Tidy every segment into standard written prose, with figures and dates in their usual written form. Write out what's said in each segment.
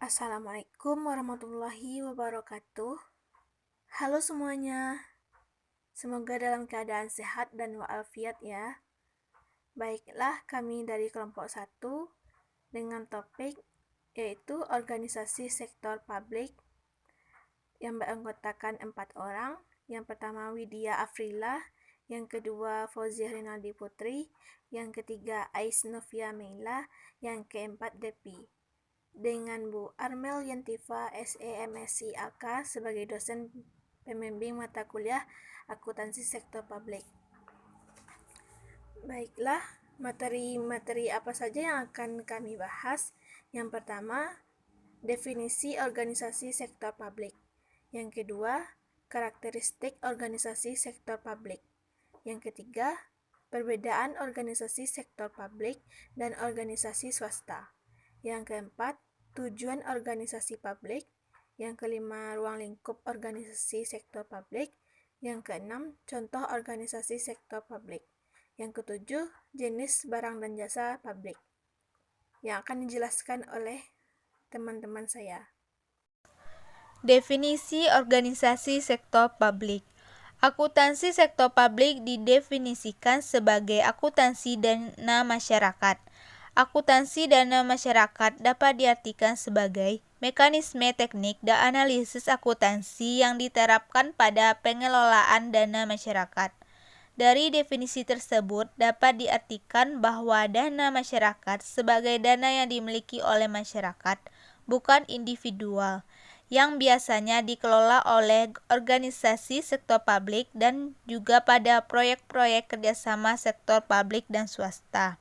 Assalamualaikum warahmatullahi wabarakatuh. Halo semuanya, semoga dalam keadaan sehat dan walafiat ya. Baiklah, kami dari kelompok 1 dengan topik yaitu organisasi sektor publik yang beranggotakan 4 orang. Yang pertama Widya Afrila, yang kedua Fauziah Rinaldi Putri, yang ketiga Ais Novia Meila, yang keempat Depi. Dengan Bu Armel Yantifa SEMSI AK sebagai dosen pembimbing mata kuliah akuntansi sektor publik. Baiklah, materi-materi apa saja yang akan kami bahas? Yang pertama, definisi organisasi sektor publik. Yang kedua, karakteristik organisasi sektor publik. Yang ketiga, perbedaan organisasi sektor publik dan organisasi swasta. Yang keempat, tujuan organisasi publik. Yang kelima, ruang lingkup organisasi sektor publik. Yang keenam, contoh organisasi sektor publik. Yang ketujuh, jenis barang dan jasa publik, yang akan dijelaskan oleh teman-teman saya. Definisi organisasi sektor publik. Akuntansi sektor publik didefinisikan sebagai akuntansi dana masyarakat. Akuntansi dana masyarakat dapat diartikan sebagai mekanisme teknik dan analisis akuntansi yang diterapkan pada pengelolaan dana masyarakat. Dari definisi tersebut dapat diartikan bahwa dana masyarakat sebagai dana yang dimiliki oleh masyarakat, bukan individual, yang biasanya dikelola oleh organisasi sektor publik dan juga pada proyek-proyek kerjasama sektor publik dan swasta.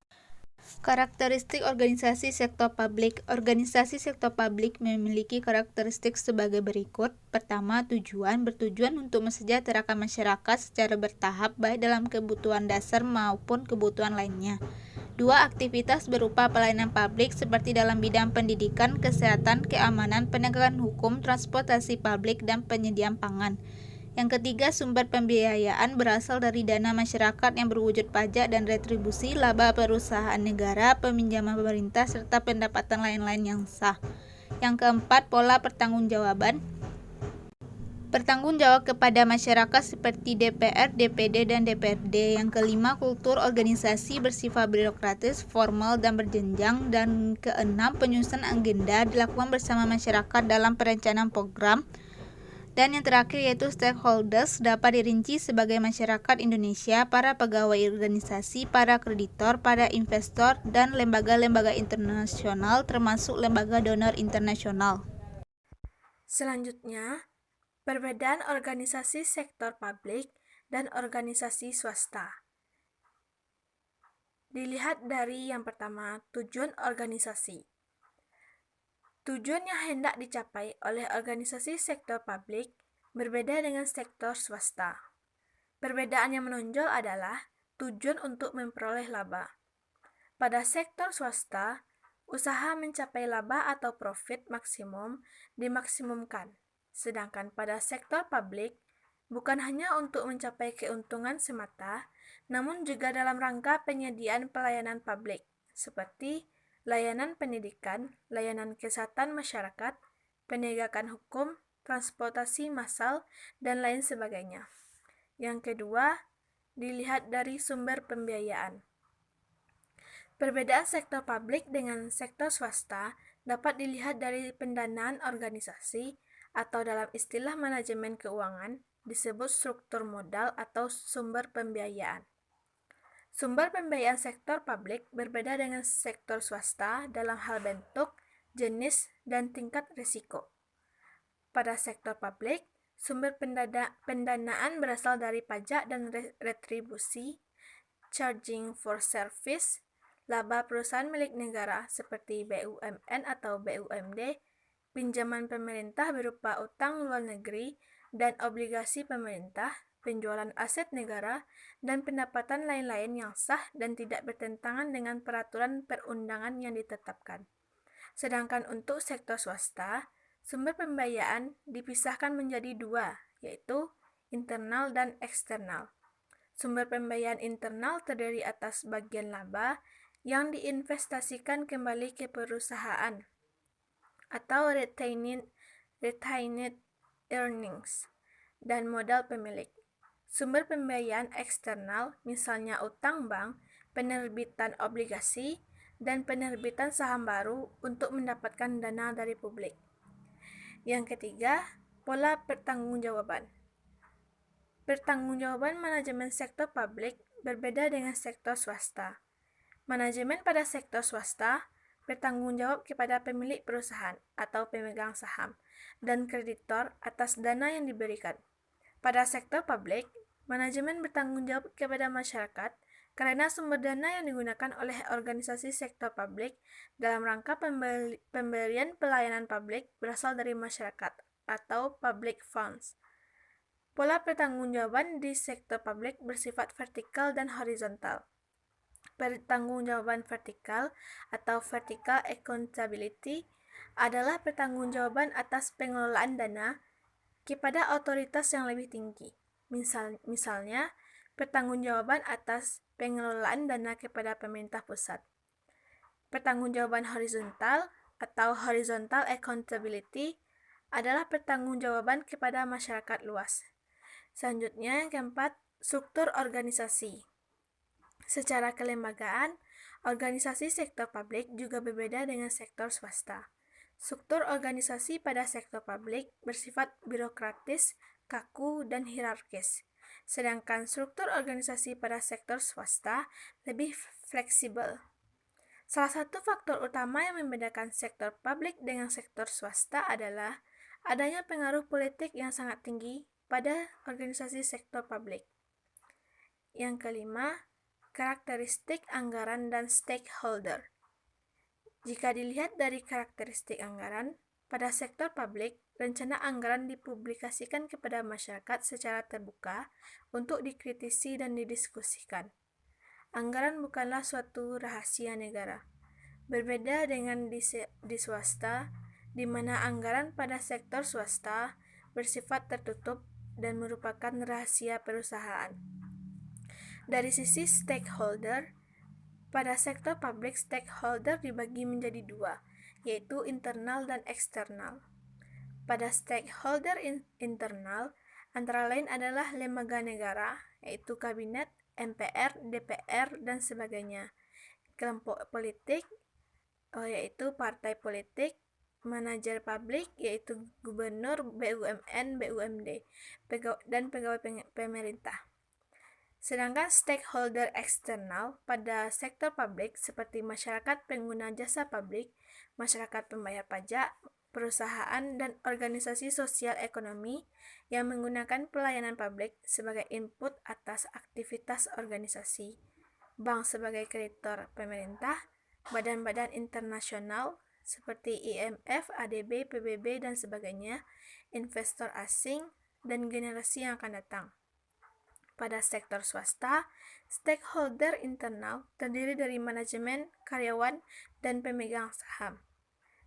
Karakteristik organisasi sektor publik. Organisasi sektor publik memiliki karakteristik sebagai berikut. Pertama, bertujuan untuk mensejahterakan masyarakat secara bertahap baik dalam kebutuhan dasar maupun kebutuhan lainnya. 2. Aktivitas berupa pelayanan publik seperti dalam bidang pendidikan, kesehatan, keamanan, penegakan hukum, transportasi publik, dan penyediaan pangan. Yang ketiga, sumber pembiayaan berasal dari dana masyarakat yang berwujud pajak dan retribusi, laba perusahaan negara, peminjaman pemerintah, serta pendapatan lain-lain yang sah. Yang keempat, pola pertanggungjawaban. Bertanggung jawab kepada masyarakat seperti DPR, DPD, dan DPRD. Yang kelima, kultur organisasi bersifat birokratis, formal, dan berjenjang. Dan keenam, penyusunan agenda dilakukan bersama masyarakat dalam perencanaan program. Dan yang terakhir yaitu stakeholders dapat dirinci sebagai masyarakat Indonesia, para pegawai organisasi, para kreditor, para investor, dan lembaga-lembaga internasional termasuk lembaga donor internasional. Selanjutnya, perbedaan organisasi sektor publik dan organisasi swasta. Dilihat dari yang pertama, tujuan organisasi. Tujuan yang hendak dicapai oleh organisasi sektor publik berbeda dengan sektor swasta. Perbedaan yang menonjol adalah tujuan untuk memperoleh laba. Pada sektor swasta, usaha mencapai laba atau profit maksimum dimaksimumkan. Sedangkan pada sektor publik, bukan hanya untuk mencapai keuntungan semata, namun juga dalam rangka penyediaan pelayanan publik, seperti layanan pendidikan, layanan kesehatan masyarakat, penegakan hukum, transportasi massal, dan lain sebagainya. Yang kedua, dilihat dari sumber pembiayaan. Perbedaan sektor publik dengan sektor swasta dapat dilihat dari pendanaan organisasi atau dalam istilah manajemen keuangan disebut struktur modal atau sumber pembiayaan. Sumber pembiayaan sektor publik berbeda dengan sektor swasta dalam hal bentuk, jenis, dan tingkat risiko. Pada sektor publik, sumber pendanaan berasal dari pajak dan retribusi, charging for service, laba perusahaan milik negara seperti BUMN atau BUMD, pinjaman pemerintah berupa utang luar negeri dan obligasi pemerintah, penjualan aset negara, dan pendapatan lain-lain yang sah dan tidak bertentangan dengan peraturan perundangan yang ditetapkan. Sedangkan untuk sektor swasta, sumber pembiayaan dipisahkan menjadi dua, yaitu internal dan eksternal. Sumber pembiayaan internal terdiri atas bagian laba yang diinvestasikan kembali ke perusahaan. atau retained earnings, dan modal pemilik. Sumber pembiayaan eksternal, misalnya utang bank, penerbitan obligasi, dan penerbitan saham baru untuk mendapatkan dana dari publik. Yang ketiga, pola pertanggungjawaban. Pertanggungjawaban manajemen sektor publik berbeda dengan sektor swasta. Manajemen pada sektor swasta bertanggung jawab kepada pemilik perusahaan atau pemegang saham dan kreditor atas dana yang diberikan. Pada sektor publik, manajemen bertanggung jawab kepada masyarakat karena sumber dana yang digunakan oleh organisasi sektor publik dalam rangka pemberian pelayanan publik berasal dari masyarakat atau public funds. Pola pertanggungjawaban di sektor publik bersifat vertikal dan horizontal. Pertanggungjawaban vertikal atau vertical accountability adalah pertanggungjawaban atas pengelolaan dana kepada otoritas yang lebih tinggi. Misalnya, pertanggungjawaban atas pengelolaan dana kepada pemerintah pusat. Pertanggungjawaban horizontal atau horizontal accountability adalah pertanggungjawaban kepada masyarakat luas. Selanjutnya, yang keempat, struktur organisasi. Secara kelembagaan, organisasi sektor publik juga berbeda dengan sektor swasta. Struktur organisasi pada sektor publik bersifat birokratis, kaku, dan hierarkis. Sedangkan struktur organisasi pada sektor swasta lebih fleksibel. Salah satu faktor utama yang membedakan sektor publik dengan sektor swasta adalah adanya pengaruh politik yang sangat tinggi pada organisasi sektor publik. Yang kelima, karakteristik anggaran dan stakeholder. Jika dilihat dari karakteristik anggaran, pada sektor publik, rencana anggaran dipublikasikan kepada masyarakat secara terbuka untuk dikritisi dan didiskusikan. Anggaran bukanlah suatu rahasia negara. Berbeda dengan di swasta, di mana anggaran pada sektor swasta bersifat tertutup dan merupakan rahasia perusahaan. Dari sisi stakeholder, pada sektor publik stakeholder dibagi menjadi dua, yaitu internal dan eksternal. Pada stakeholder internal, antara lain adalah lembaga negara, yaitu kabinet, MPR, DPR, dan sebagainya. Kelompok politik, yaitu partai politik, manajer publik, yaitu gubernur, BUMN, BUMD, dan pegawai pemerintah. Sedangkan stakeholder eksternal pada sektor publik seperti masyarakat pengguna jasa publik, masyarakat pembayar pajak, perusahaan, dan organisasi sosial ekonomi yang menggunakan pelayanan publik sebagai input atas aktivitas organisasi, bank sebagai kreditor pemerintah, badan-badan internasional seperti IMF, ADB, PBB, dan sebagainya, investor asing, dan generasi yang akan datang. Pada sektor swasta, stakeholder internal terdiri dari manajemen, karyawan, dan pemegang saham.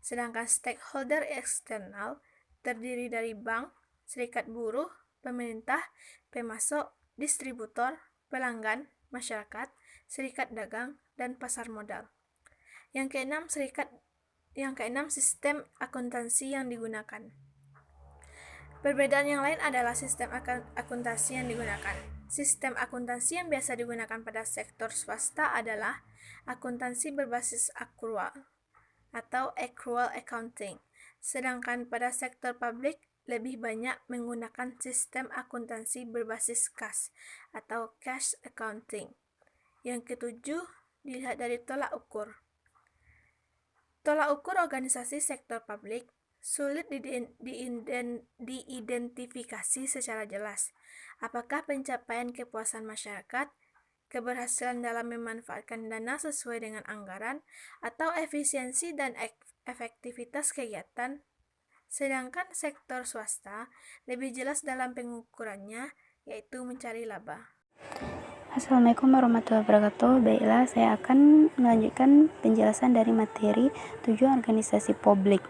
Sedangkan stakeholder eksternal terdiri dari bank, serikat buruh, pemerintah, pemasok, distributor, pelanggan, masyarakat, serikat dagang, dan pasar modal. Yang keenam, sistem akuntansi yang digunakan. Perbedaan yang lain adalah sistem akuntansi yang digunakan. Sistem akuntansi yang biasa digunakan pada sektor swasta adalah akuntansi berbasis akrual atau accrual accounting, sedangkan pada sektor publik lebih banyak menggunakan sistem akuntansi berbasis kas atau cash accounting. Yang ketujuh, dilihat dari tolak ukur. Tolak ukur organisasi sektor publik sulit diidentifikasi secara jelas. Apakah pencapaian kepuasan masyarakat, keberhasilan dalam memanfaatkan dana sesuai dengan anggaran, atau efisiensi dan efektivitas kegiatan? Sedangkan sektor swasta lebih jelas dalam pengukurannya, yaitu mencari laba. Assalamualaikum warahmatullahi wabarakatuh. Baiklah, saya akan melanjutkan penjelasan dari materi tujuan organisasi publik.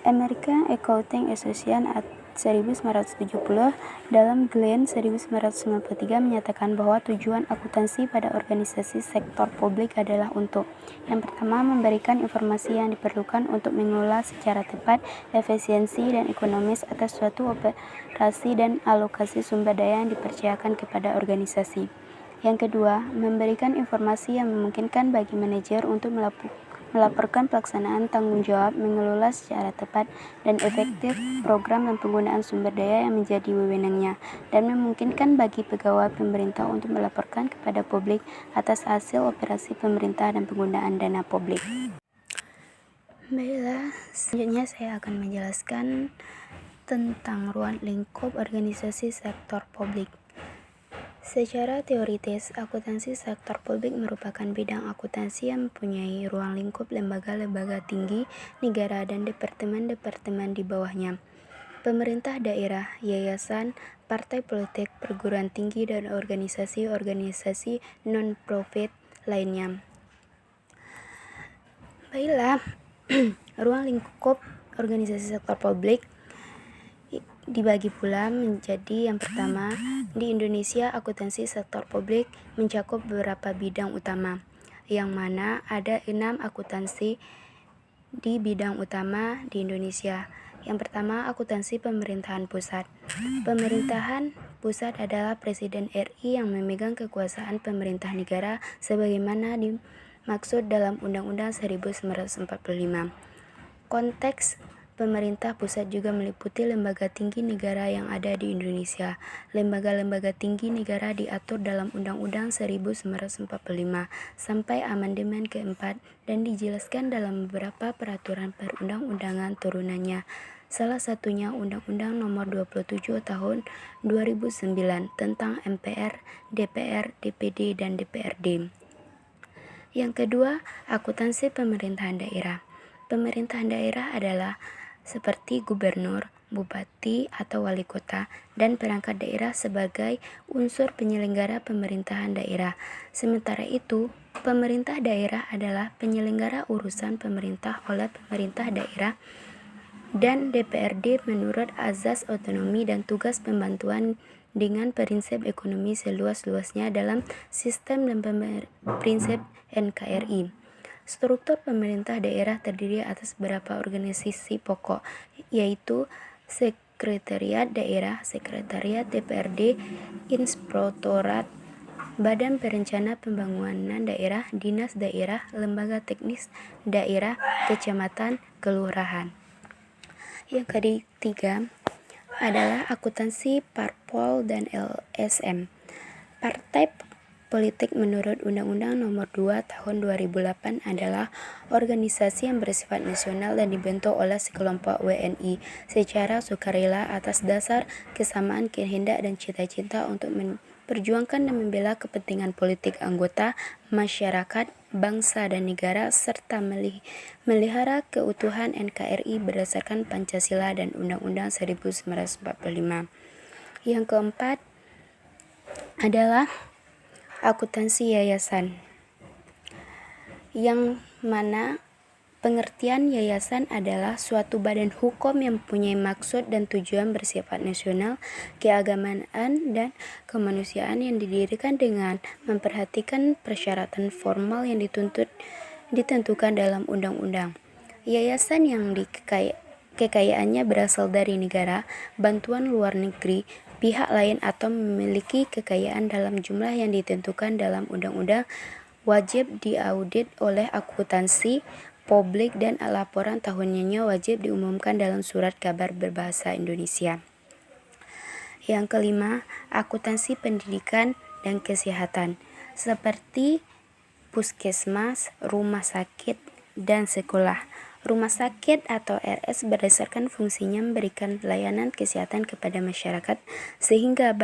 American Accounting Association 1970 dalam Glenn 1993 menyatakan bahwa tujuan akuntansi pada organisasi sektor publik adalah untuk yang pertama, memberikan informasi yang diperlukan untuk mengelola secara tepat, efisiensi, dan ekonomis atas suatu operasi dan alokasi sumber daya yang dipercayakan kepada organisasi. Yang kedua, memberikan informasi yang memungkinkan bagi manajer untuk melaporkan pelaksanaan tanggung jawab mengelola secara tepat dan efektif program dan penggunaan sumber daya yang menjadi wewenangnya, dan memungkinkan bagi pegawai pemerintah untuk melaporkan kepada publik atas hasil operasi pemerintah dan penggunaan dana publik. Baiklah, selanjutnya saya akan menjelaskan tentang ruang lingkup organisasi sektor publik. Secara teoritis, akuntansi sektor publik merupakan bidang akuntansi yang mempunyai ruang lingkup lembaga-lembaga tinggi negara dan departemen-departemen di bawahnya, pemerintah daerah, yayasan, partai politik, perguruan tinggi, dan organisasi-organisasi non-profit lainnya. Baiklah, ruang lingkup organisasi sektor publik dibagi pula menjadi yang pertama, di Indonesia akuntansi sektor publik mencakup beberapa bidang utama, yang mana ada 6 akuntansi di bidang utama di Indonesia. Yang pertama, akuntansi pemerintahan pusat. Pemerintahan pusat adalah Presiden RI yang memegang kekuasaan pemerintah negara sebagaimana dimaksud dalam Undang-Undang 1945. Konteks pemerintah pusat juga meliputi lembaga tinggi negara yang ada di Indonesia. Lembaga-lembaga tinggi negara diatur dalam Undang-Undang 1945 sampai amandemen keempat dan dijelaskan dalam beberapa peraturan perundang-undangan turunannya. Salah satunya Undang-Undang Nomor 27 Tahun 2009 tentang MPR, DPR, DPD, dan DPRD. Yang kedua, akuntansi pemerintahan daerah. Pemerintahan daerah adalah seperti gubernur, bupati, atau wali kota, dan perangkat daerah sebagai unsur penyelenggara pemerintahan daerah. Sementara itu, pemerintah daerah adalah penyelenggara urusan pemerintah oleh pemerintah daerah dan DPRD menurut azas otonomi dan tugas pembantuan dengan prinsip ekonomi seluas-luasnya dalam sistem dan prinsip NKRI. Struktur pemerintah daerah terdiri atas beberapa organisasi pokok, yaitu Sekretariat Daerah, Sekretariat DPRD, Inspektorat, Badan Perencana Pembangunan Daerah, Dinas Daerah, Lembaga Teknis Daerah, Kecamatan, Kelurahan. Yang ketiga adalah akuntansi parpol dan LSM. Partai politik menurut Undang-Undang Nomor 2 Tahun 2008 adalah organisasi yang bersifat nasional dan dibentuk oleh sekelompok WNI secara sukarela atas dasar kesamaan kehendak dan cita-cita untuk memperjuangkan dan membela kepentingan politik anggota, masyarakat, bangsa dan negara, serta melihara keutuhan NKRI berdasarkan Pancasila dan Undang-Undang 1945. Yang keempat adalah akuntansi yayasan, yang mana pengertian yayasan adalah suatu badan hukum yang mempunyai maksud dan tujuan bersifat nasional, keagamaan, dan kemanusiaan yang didirikan dengan memperhatikan persyaratan formal yang ditentukan dalam undang-undang. Yayasan yang kekayaannya berasal dari negara, bantuan luar negeri, pihak lain atau memiliki kekayaan dalam jumlah yang ditentukan dalam undang-undang wajib diaudit oleh akuntansi publik dan laporan tahunannya wajib diumumkan dalam surat kabar berbahasa Indonesia. Yang kelima, akuntansi pendidikan dan kesehatan seperti puskesmas, rumah sakit, dan sekolah. Rumah sakit atau RS berdasarkan fungsinya memberikan layanan kesehatan kepada masyarakat sehingga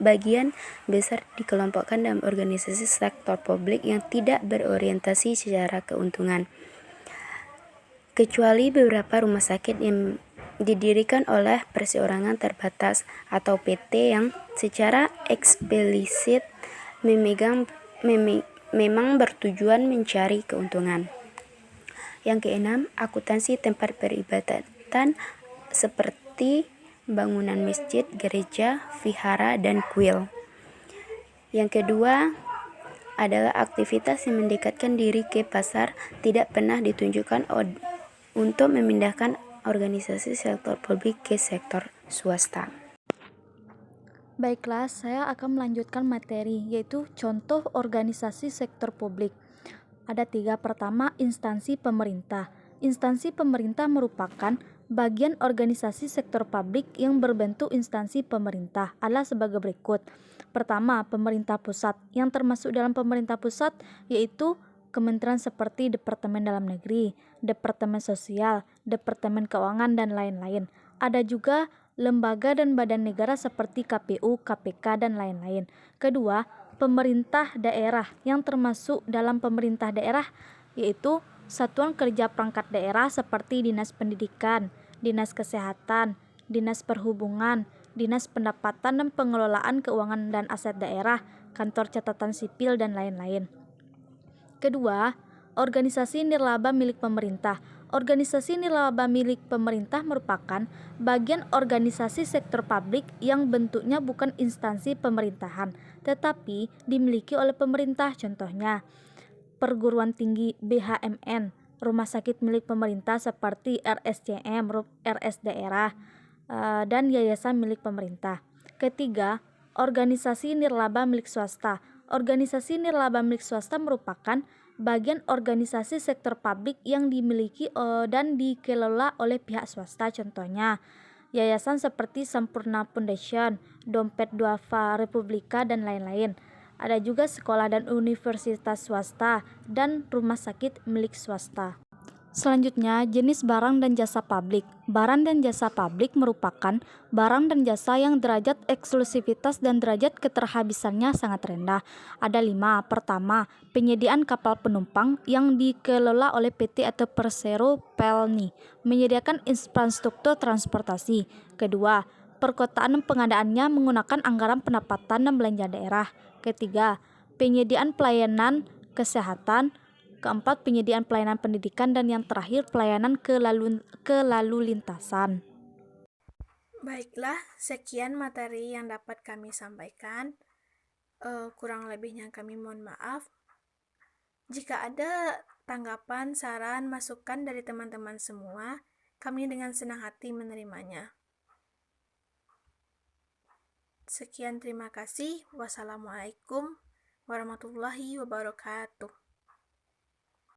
bagian besar dikelompokkan dalam organisasi sektor publik yang tidak berorientasi secara keuntungan. Kecuali beberapa rumah sakit yang didirikan oleh perseorangan terbatas atau PT yang secara eksplisit memang bertujuan mencari keuntungan. Yang keenam, akuntansi tempat peribadatan seperti bangunan masjid, gereja, vihara, dan kuil. Yang kedua adalah aktivitas yang mendekatkan diri ke pasar, tidak pernah ditunjukkan untuk memindahkan organisasi sektor publik ke sektor swasta. Baiklah, saya akan melanjutkan materi, yaitu contoh organisasi sektor publik. Ada 3. Pertama, instansi pemerintah. Instansi pemerintah merupakan bagian organisasi sektor publik yang berbentuk instansi pemerintah adalah sebagai berikut. Pertama, pemerintah pusat. Yang termasuk dalam pemerintah pusat yaitu kementerian seperti Departemen Dalam Negeri, Departemen Sosial, Departemen Keuangan, dan lain-lain. Ada juga lembaga dan badan negara seperti KPU, KPK, dan lain-lain. Kedua, pemerintah daerah. Yang termasuk dalam pemerintah daerah yaitu satuan kerja perangkat daerah seperti Dinas Pendidikan, Dinas Kesehatan, Dinas Perhubungan, Dinas Pendapatan dan Pengelolaan Keuangan dan Aset Daerah, Kantor Catatan Sipil, dan lain-lain. Kedua, organisasi nirlaba milik pemerintah. Organisasi nirlaba milik pemerintah merupakan bagian organisasi sektor publik yang bentuknya bukan instansi pemerintahan, tetapi dimiliki oleh pemerintah. Contohnya, perguruan tinggi BHMN, rumah sakit milik pemerintah seperti RSCM, RS daerah, dan yayasan milik pemerintah. Ketiga, organisasi nirlaba milik swasta. Organisasi nirlaba milik swasta merupakan bagian organisasi sektor publik yang dimiliki dan dikelola oleh pihak swasta. Contohnya, yayasan seperti Sampurna Foundation, Dompet Duafa Republika, dan lain-lain. Ada juga sekolah dan universitas swasta dan rumah sakit milik swasta. Selanjutnya, jenis barang dan jasa publik. Barang dan jasa publik merupakan barang dan jasa yang derajat eksklusivitas dan derajat keterhabisannya sangat rendah. Ada 5. Pertama, penyediaan kapal penumpang yang dikelola oleh PT atau Persero Pelni, menyediakan infrastruktur transportasi. Kedua, perkotaan dan pengadaannya menggunakan anggaran pendapatan dan belanja daerah. Ketiga, penyediaan pelayanan kesehatan. Keempat, penyediaan pelayanan pendidikan, dan yang terakhir pelayanan kelalu lintasan. Baiklah, sekian materi yang dapat kami sampaikan. Kurang lebihnya kami mohon maaf. Jika ada tanggapan, saran, masukan dari teman-teman semua, kami dengan senang hati menerimanya. Sekian, terima kasih. Wassalamualaikum warahmatullahi wabarakatuh.